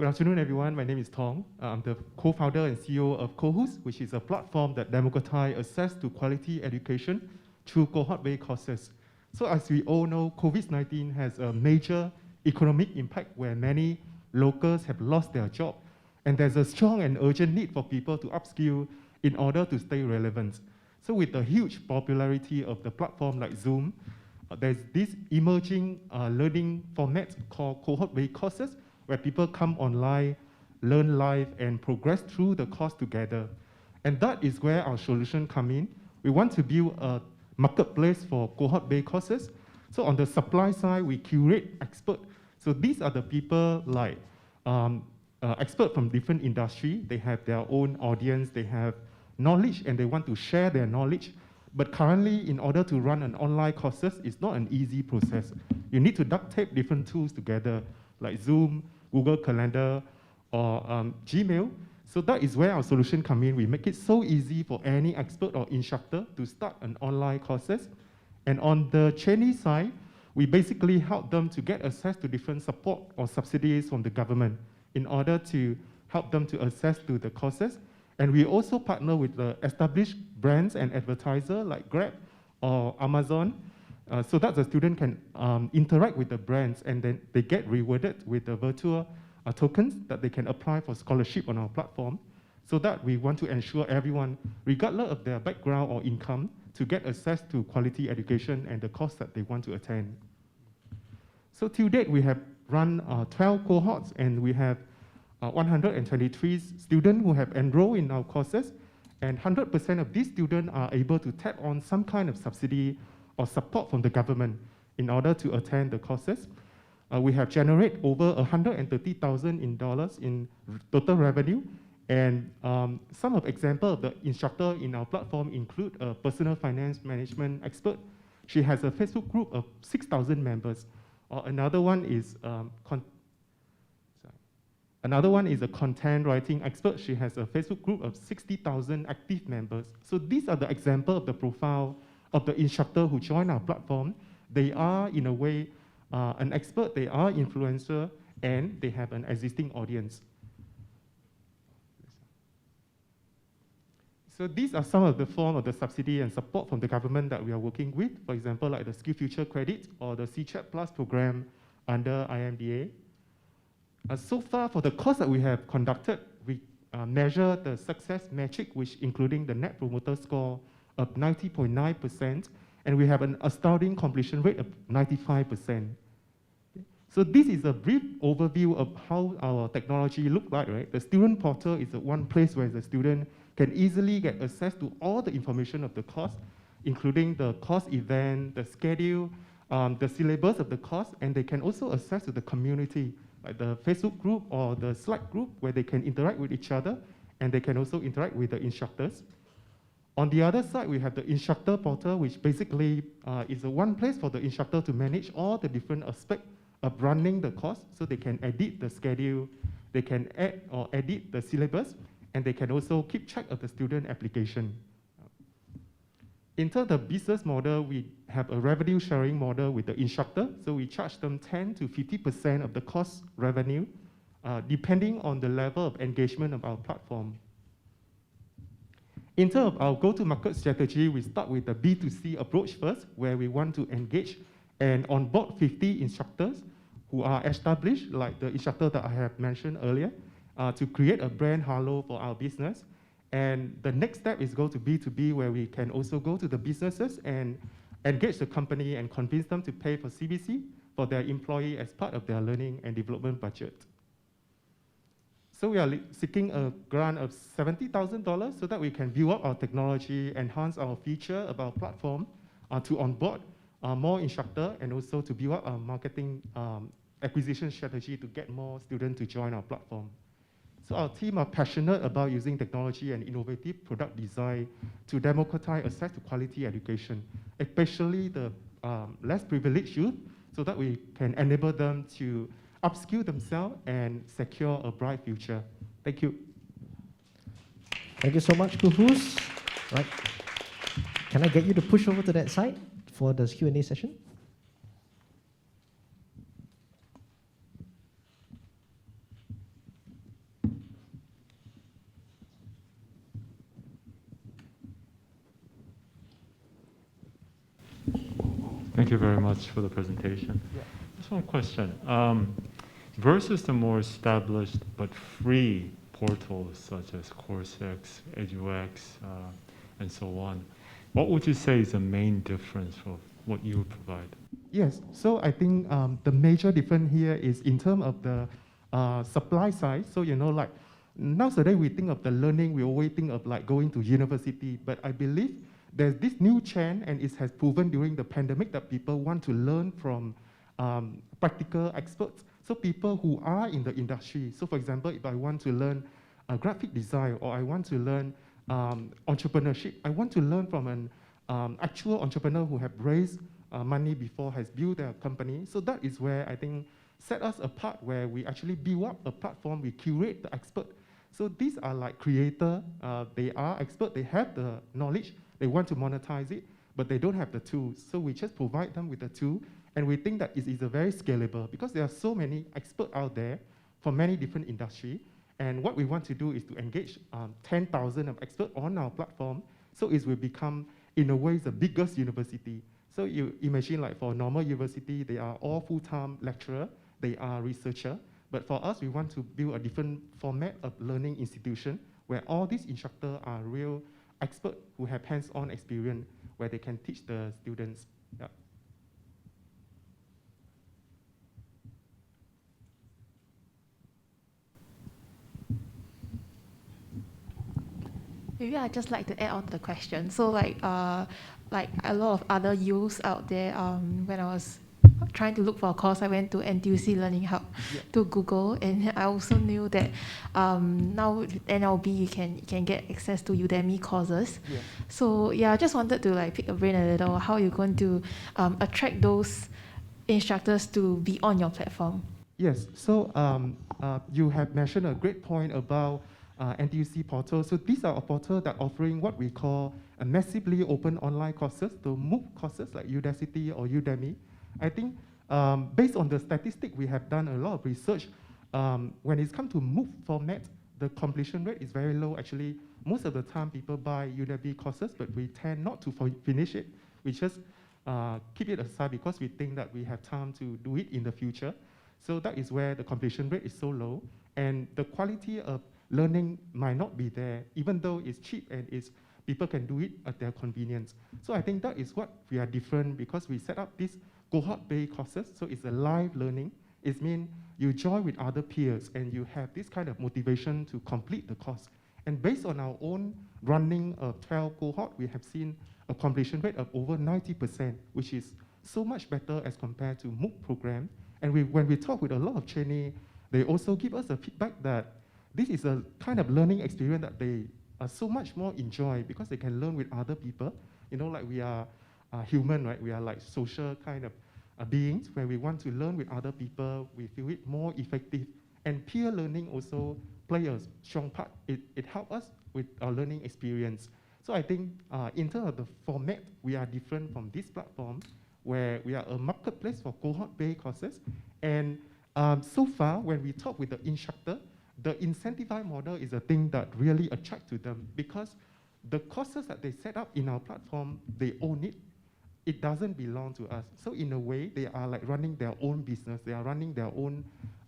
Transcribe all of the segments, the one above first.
Good afternoon, everyone. My name is Tong. I'm the co-founder and CEO of Cohooz, which is a platform that democratizes access to quality education through cohort-based courses. So as we all know, COVID-19 has a major economic impact where many locals have lost their job. And there's a strong and urgent need for people to upskill in order to stay relevant. So with the huge popularity of the platform like Zoom, there's this emerging learning format called cohort-based courses, where people come online, learn live, and progress through the course together. And that is where our solution come in. We want to build a marketplace for cohort-based courses. So on the supply side, we curate experts. So these are the people like experts from different industry. They have their own audience, they have knowledge, and they want to share their knowledge. But currently, in order to run an online courses, it's not an easy process. You need to duct tape different tools together, like Zoom, Google Calendar, or Gmail. So that is where our solution come in. We make it so easy for any expert or instructor to start an online courses. And on the trainee side, we basically help them to get access to different support or subsidies from the government in order to help them to access to the courses. And we also partner with the established brands and advertisers like Grab or Amazon, so that the student can interact with the brands, and then they get rewarded with the virtual tokens that they can apply for scholarship on our platform, so that we want to ensure everyone, regardless of their background or income, to get access to quality education and the course that they want to attend. So to date, we have run 12 cohorts, and we have 123 students who have enrolled in our courses, and 100% of these students are able to tap on some kind of subsidy or support from the government in order to attend the courses. We have generated over $130,000 in total revenue, and some of examples of the instructor in our platform include a personal finance management expert. She has a Facebook group of 6,000 members. Another one is a content writing expert. She has a Facebook group of 60,000 active members. So these are the examples of the profile of the instructor who join our platform. They are, in a way, an expert, they are influencer, and they have an existing audience. So these are some of the form of the subsidy and support from the government that we are working with. For example, like the Skill Future Credit or the C-Chat Plus program under IMDA. So far, for the course that we have conducted, we measure the success metric, which including the Net Promoter Score of 90.9%, and we have an astounding completion rate of 95%. So this is a brief overview of how our technology looks like, right? The student portal is one place where the student can easily get access to all the information of the course, including the course event, the schedule, the syllabus of the course, and they can also access to the community, like the Facebook group or the Slack group, where they can interact with each other, and they can also interact with the instructors. On the other side, we have the Instructor Portal, which basically is one place for the instructor to manage all the different aspects of running the course, so they can edit the schedule, they can add or edit the syllabus, and they can also keep track of the student application. In terms of business model, we have a revenue sharing model with the instructor, so we charge them 10 to 50% of the course revenue, depending on the level of engagement of our platform. In terms of our go-to-market strategy, we start with the B2C approach first, where we want to engage and onboard 50 instructors who are established, like the instructor that I have mentioned earlier, to create a brand halo for our business. And the next step is go to B2B, where we can also go to the businesses and engage the company and convince them to pay for CBC for their employee as part of their learning and development budget. So we are seeking a grant of $70,000 so that we can build up our technology, enhance our feature of our platform, to onboard more instructors, and also to build up our marketing acquisition strategy to get more students to join our platform. So our team are passionate about using technology and innovative product design to democratize access to quality education, especially the less privileged youth, so that we can enable them to upskill themselves and secure a bright future. Thank you. Thank you so much, Cohooz. Right. Can I get you to push over to that side for the Q&A session? Thank you very much for the presentation. Yeah. Just one question. Versus the more established but free portals such as CourseX, EduX, and so on, what would you say is the main difference of what you provide? Yes, so I think the major difference here is in terms of the supply side. So, like nowadays we think of the learning, we always think of like going to university, but I believe there's this new trend, and it has proven during the pandemic that people want to learn from practical experts. So people who are in the industry. So for example, if I want to learn graphic design, or I want to learn entrepreneurship, I want to learn from an actual entrepreneur who have raised money before, has built their company. So that is where I think set us apart, where we actually build up a platform, we curate the expert. So these are like creator, they are expert, they have the knowledge, they want to monetize it, but they don't have the tools. So we just provide them with the tool, and we think that it is a very scalable, because there are so many experts out there from many different industries. And what we want to do is to engage 10,000 of experts on our platform, so it will become, in a way, the biggest university. So you imagine, like for a normal university, they are all full-time lecturer, they are researcher. But for us, we want to build a different format of learning institution, where all these instructors are real experts who have hands-on experience, where they can teach the students. Yeah. Maybe I'd just like to add on to the question. So like a lot of other youths out there, when I was trying to look for a course, I went to NTUC Learning Hub to Google, and I also knew that now with NLB you can get access to Udemy courses. Yeah. So yeah, I just wanted to like pick a brain a little. How are you going to attract those instructors to be on your platform? Yes, so you have mentioned a great point about NTUC portal. So these are a portal that offering what we call a massively open online courses, the MOOC courses like Udacity or Udemy. I think based on the statistic, we have done a lot of research. When it's come to MOOC format, the completion rate is very low. Actually, most of the time people buy Udemy courses, but we tend not to finish it. We just keep it aside because we think that we have time to do it in the future. So that is where the completion rate is so low. And the quality of learning might not be there, even though it's cheap and people can do it at their convenience. So I think that is what we are different, because we set up these cohort-based courses. So it's a live learning. It means you join with other peers and you have this kind of motivation to complete the course. And based on our own running of 12 cohort, we have seen a completion rate of over 90%, which is so much better as compared to MOOC program. And when we talk with a lot of trainees, they also give us a feedback that this is a kind of learning experience that they are so much more enjoy, because they can learn with other people. Like we are human, right? We are like social kind of beings, where we want to learn with other people. We feel it more effective. And peer learning also play a strong part. It helps us with our learning experience. So I think in terms of the format, we are different from this platform, where we are a marketplace for cohort-based courses. And so far, when we talk with the instructor, the incentivized model is a thing that really attracts to them, because the courses that they set up in our platform, they own it. It doesn't belong to us. So in a way, they are like running their own business. They are running their own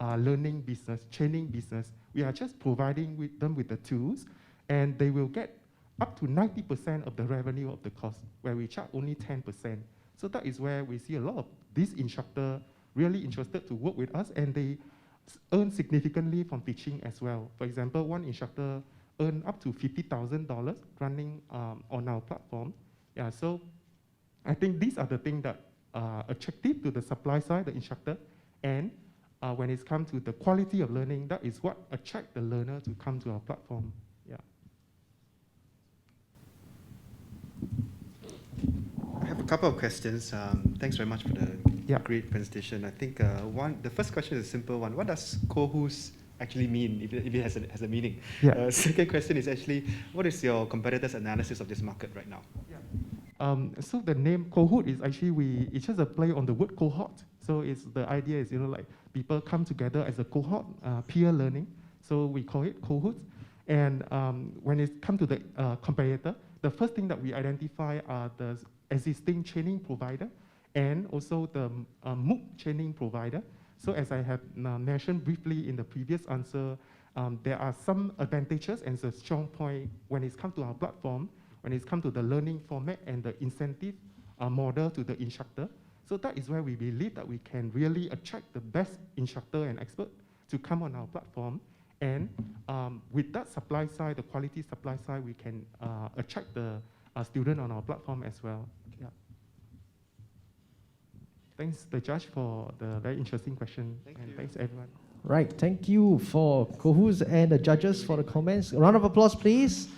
learning business, training business. We are just providing them with the tools, and they will get up to 90% of the revenue of the course, where we charge only 10%. So that is where we see a lot of these instructors really interested to work with us, and they earn significantly from teaching as well. For example, one instructor earned up to $50,000 running on our platform. Yeah, so I think these are the things that are attractive to the supply side, the instructor, and when it comes to the quality of learning, that is what attracts the learner to come to our platform. Yeah. I have a couple of questions. Thanks very much for the great presentation. I think the first question is a simple one. What does Cohooz actually mean, if it has a meaning? Yeah. Second question is actually, what is your competitors' analysis of this market right now? Yeah. So the name Cohooz is actually, it's just a play on the word cohort. So the idea is, like people come together as a cohort, peer learning. So we call it Cohooz. And when it comes to the competitor, the first thing that we identify are the existing training provider. and also the MOOC training provider. So as I have mentioned briefly in the previous answer, there are some advantages and a strong point when it's come to our platform, when it's come to the learning format and the incentive model to the instructor. So that is where we believe that we can really attract the best instructor and expert to come on our platform. And with that supply side, the quality supply side, we can attract the student on our platform as well. Yeah. Thanks, the judge, for the very interesting question. Thank and you. thanks, everyone. Right, thank you for Cohooz and the judges for the comments. A round of applause, please.